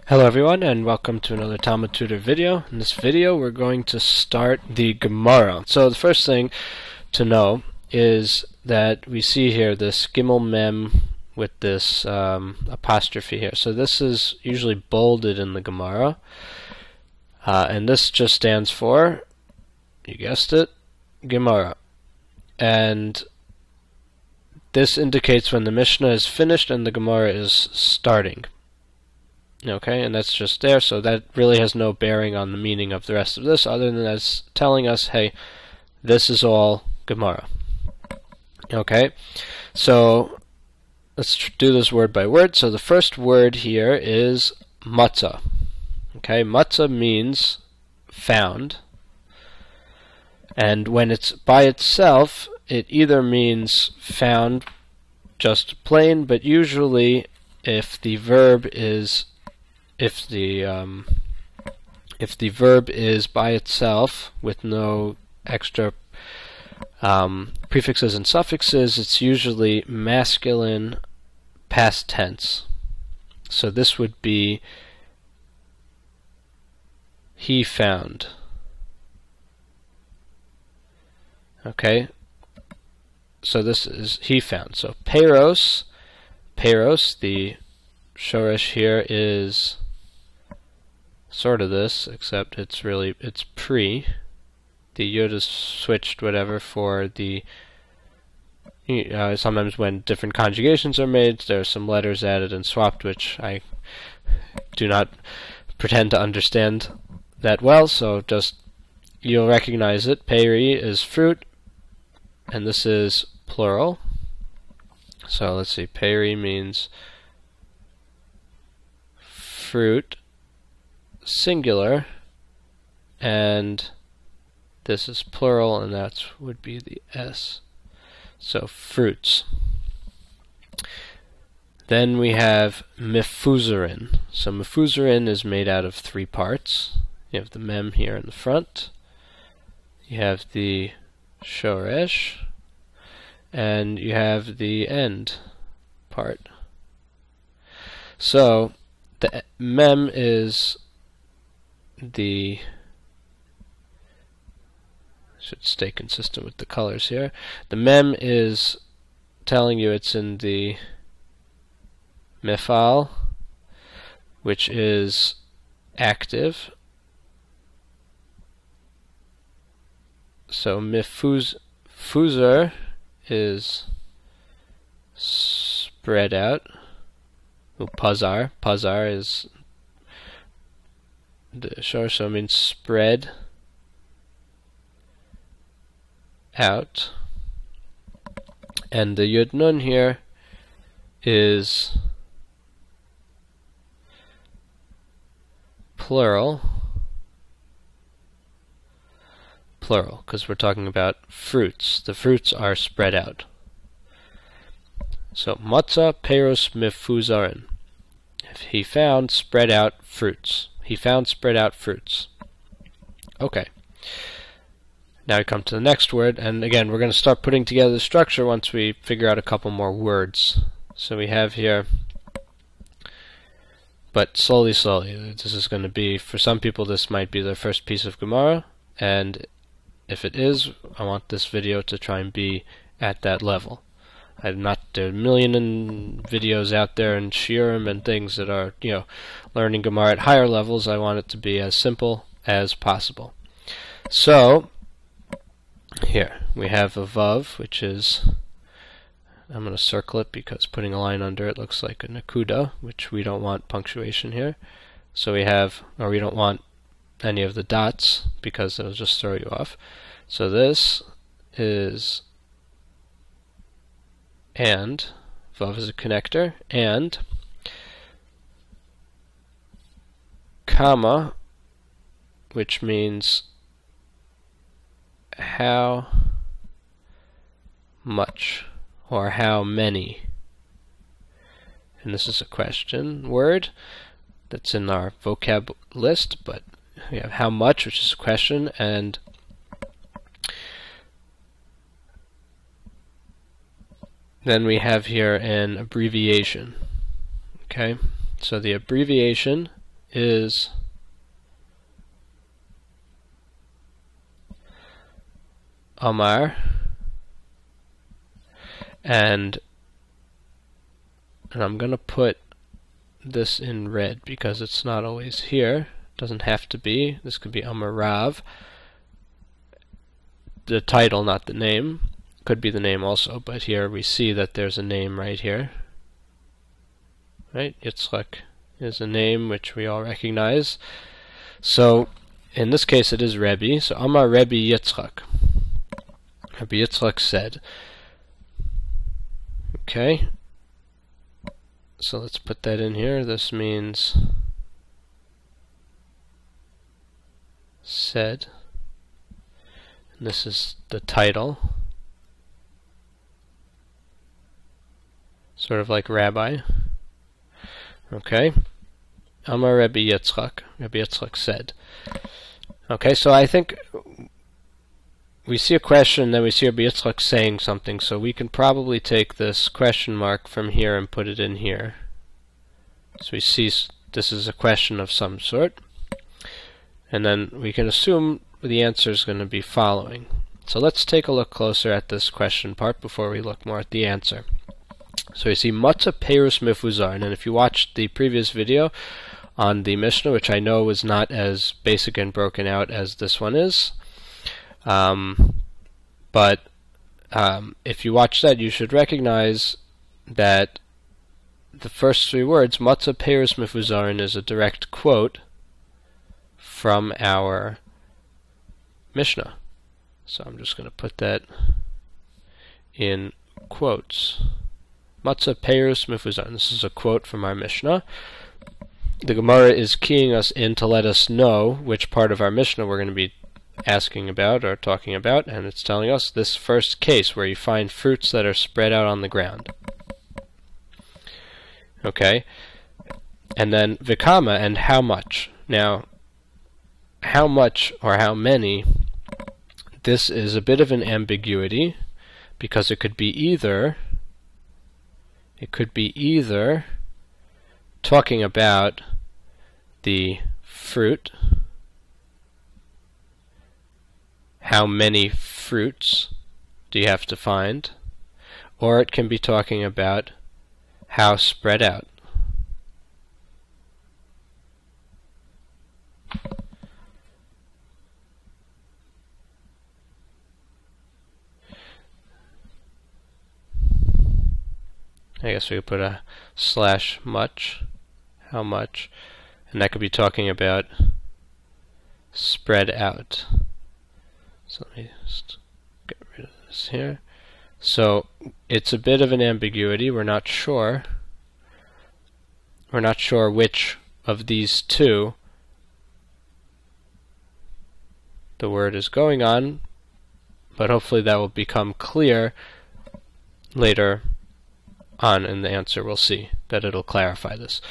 Hello everyone, and welcome to another Talmud Tutor video. In this video we're going to start the Gemara. So the first thing to know is that we see here this Gimel Mem with this apostrophe here. So this is usually bolded in the Gemara, and this just stands for, you guessed it, Gemara. And this indicates when the Mishnah is finished and the Gemara is starting. Okay, and that's just there, so that really has no bearing on the meaning of the rest of this, other than that's telling us, hey, this is all Gemara. Okay, so let's do this word by word. So the first word here is matzah. Okay, matzah means found, and when it's by itself, it either means found just plain, but usually if the verb is by itself with no extra prefixes and suffixes, it's usually masculine past tense. So this would be he found. Okay, so this is he found. So peros, the shoresh here is sort of this, except it's pre. The yud is switched whatever for the sometimes when different conjugations are made, there's some letters added and swapped, which I do not pretend to understand that well, so just you'll recognize it. Peri is fruit, and this is plural. So let's see, peri means fruit, singular, and this is plural, and that would be the S. So fruits. Then we have mefuzarin. So mefuzarin is made out of three parts. You have the mem here in the front, you have the shoresh, and you have the end part. So the mem is should stay consistent with the colors here. The mem is telling you it's in the mefal, which is active. So mefuzar is spread out. Pazar is the shor, so it means spread out. And the yud nun here is plural, because we're talking about fruits. The fruits are spread out. So matzah peros mefuzarin. If he found spread out fruits. He found spread out fruits. Okay. Now we come to the next word, and again we're going to start putting together the structure once we figure out a couple more words. So we have here, but slowly, this is going to be, for some people this might be their first piece of Gemara, and if it is, I want this video to try and be at that level. There are a million videos out there and shiurim and things that are, learning Gemara at higher levels. I want it to be as simple as possible. So here we have a vav, which is, I'm going to circle it because putting a line under it looks like a nakuda, which we don't want punctuation here. So we don't want any of the dots because it'll just throw you off. So this is and, vav is a connector, and comma, which means how much or how many. And this is a question word that's in our vocab list, but we have how much, which is a question, and then we have here an abbreviation. Okay, so the abbreviation is Amar, and I'm going to put this in red because it's not always here. It doesn't have to be. This could be Amarav. The title, not the name. Could be the name also, but here we see that there's a name right here. Right? Yitzchak is a name which we all recognize. So in this case it is Rebbe. So Amar Rebbe Yitzchak. Rebbe Yitzchak said. Okay. So let's put that in here. This means said. And this is the title. Sort of like rabbi. Okay. Amar Rebbe Yitzchak. Rebbe Yitzchak said. Okay, so I think we see a question, then we see Rebbe Yitzchak saying something, so we can probably take this question mark from here and put it in here. So we see this is a question of some sort. And then we can assume the answer is going to be following. So let's take a look closer at this question part before we look more at the answer. So you see matzah perus mifuzar, and if you watched the previous video on the Mishnah, which I know was not as basic and broken out as this one is, but if you watch that, you should recognize that the first three words, matzah perus mifuzarin, is a direct quote from our Mishnah. So I'm just going to put that in quotes. Matzah perus mifuzarin. This is a quote from our Mishnah. The Gemara is keying us in to let us know which part of our Mishnah we're going to be asking about or talking about, and it's telling us this first case where you find fruits that are spread out on the ground. Okay, and then vikama, and how much. Now, how much or how many, this is a bit of an ambiguity because it could be either talking about the fruit, how many fruits do you have to find, or it can be talking about how spread out. I guess we could put a slash much, how much, and that could be talking about spread out. So let me just get rid of this here. So it's a bit of an ambiguity. We're not sure which of these two the word is going on, but hopefully that will become clear later on in the answer. We'll see that it'll clarify this.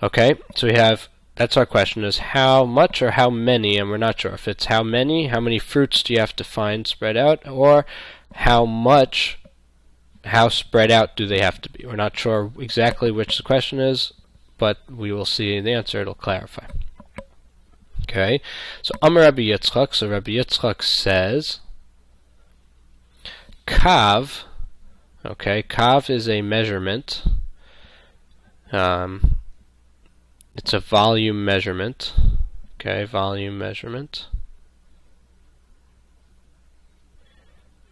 Okay, so we have, that's our question, is how much or how many, and we're not sure if it's how many fruits do you have to find spread out, or how much, how spread out do they have to be. We're not sure exactly which the question is, but we will see in the answer, it'll clarify. Okay, so Amar Rabbi Yitzchak, so Rabbi Yitzchak says, Kav, okay, Kav is a measurement. It's a volume measurement. Okay, volume measurement.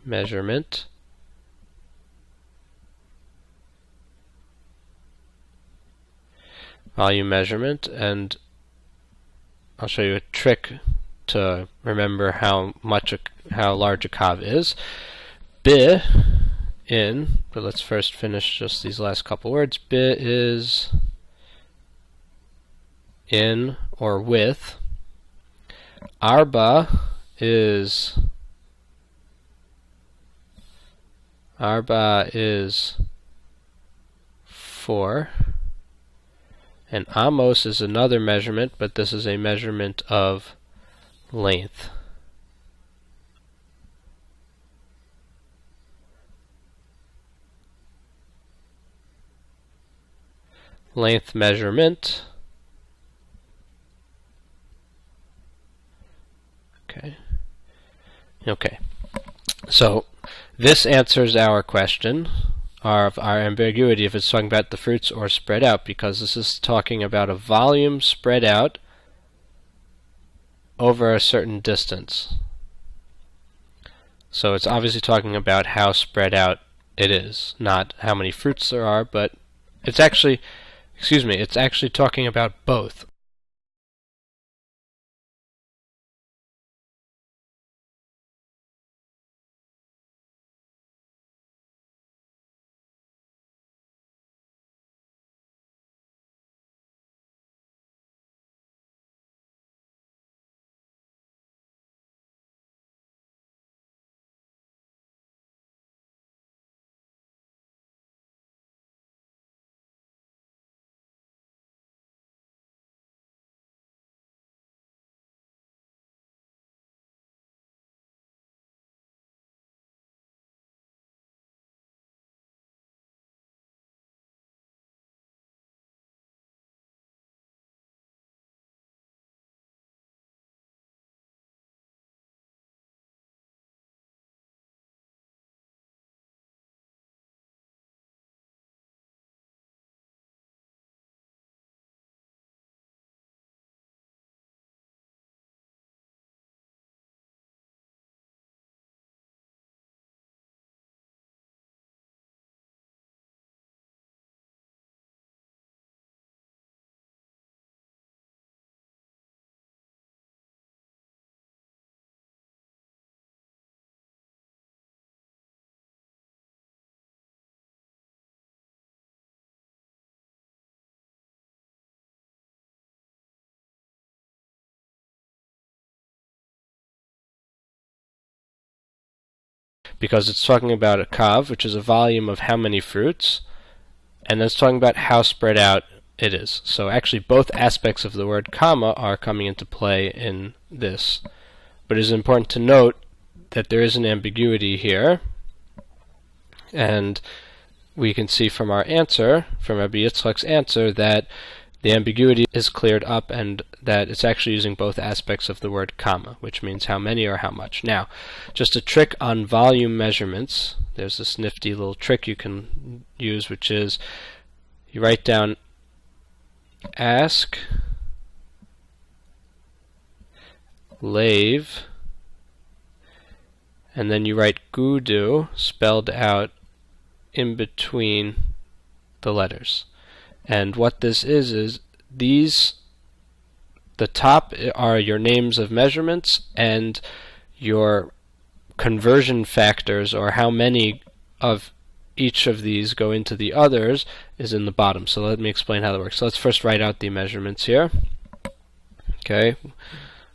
Measurement. Volume measurement, and I'll show you a trick to remember how large a kav is. Bi in, but let's first finish just these last couple words. Bi is in or with. Arba is four. And amos is another measurement, but this is a measurement of length. length measurement. Okay. So this answers our question of our ambiguity if it's talking about the fruits or spread out, because this is talking about a volume spread out over a certain distance. So it's obviously talking about how spread out it is, not how many fruits there are, but it's actually, it's actually talking about both. Because it's talking about a kav, which is a volume of how many fruits, and then it's talking about how spread out it is. So actually both aspects of the word kama are coming into play in this. But it is important to note that there is an ambiguity here, and we can see from our answer, from Rabbi Yitzchak's answer, that the ambiguity is cleared up and that it's actually using both aspects of the word kama, which means how many or how much. Now, just a trick on volume measurements. There's this nifty little trick you can use, which is you write down ask, lave, and then you write gudu spelled out in between the letters. And what this is these, the top are your names of measurements, and your conversion factors, or how many of each of these go into the others, is in the bottom. So let me explain how that works. So let's first write out the measurements here. Okay,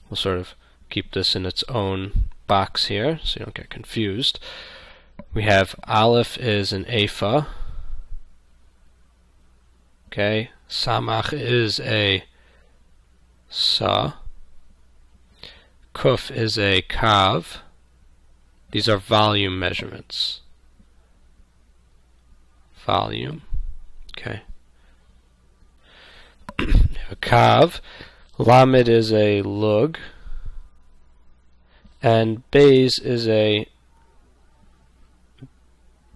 we'll sort of keep this in its own box here so you don't get confused. We have Aleph is an ephah. Okay, Samach is a sa. Kuf is a kav. These are volume measurements. Volume. Okay. A kav. Lamed is a lug. And Beis is a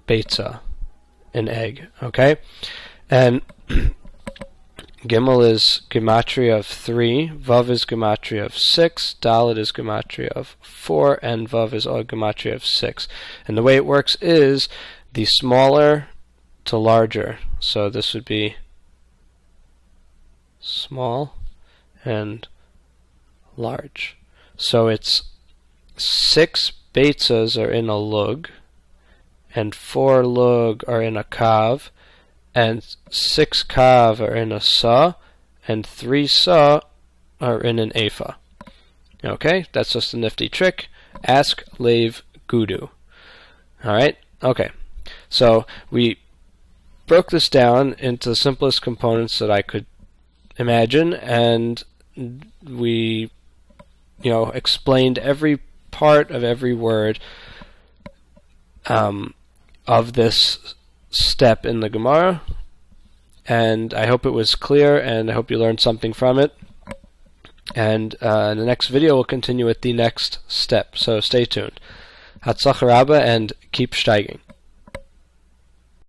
beitza, an egg. Okay? And Gimel is gematria of 3, Vav is gematria of 6, Dalet is gematria of 4, and Vav is all gematria of 6. And the way it works is the smaller to larger. So this would be small and large. So it's 6 beitzas are in a lug, and 4 lug are in a kav, and 6 kav are in a sa, and 3 sa are in an ephah. Okay, that's just a nifty trick. Ask, lave, gudu. Alright, okay. So we broke this down into the simplest components that I could imagine, and we, explained every part of every word of this step in the Gemara, and I hope it was clear, and I hope you learned something from it. And in the next video, we'll continue with the next step, so stay tuned. Hatzlacha Rabba, and keep steiging.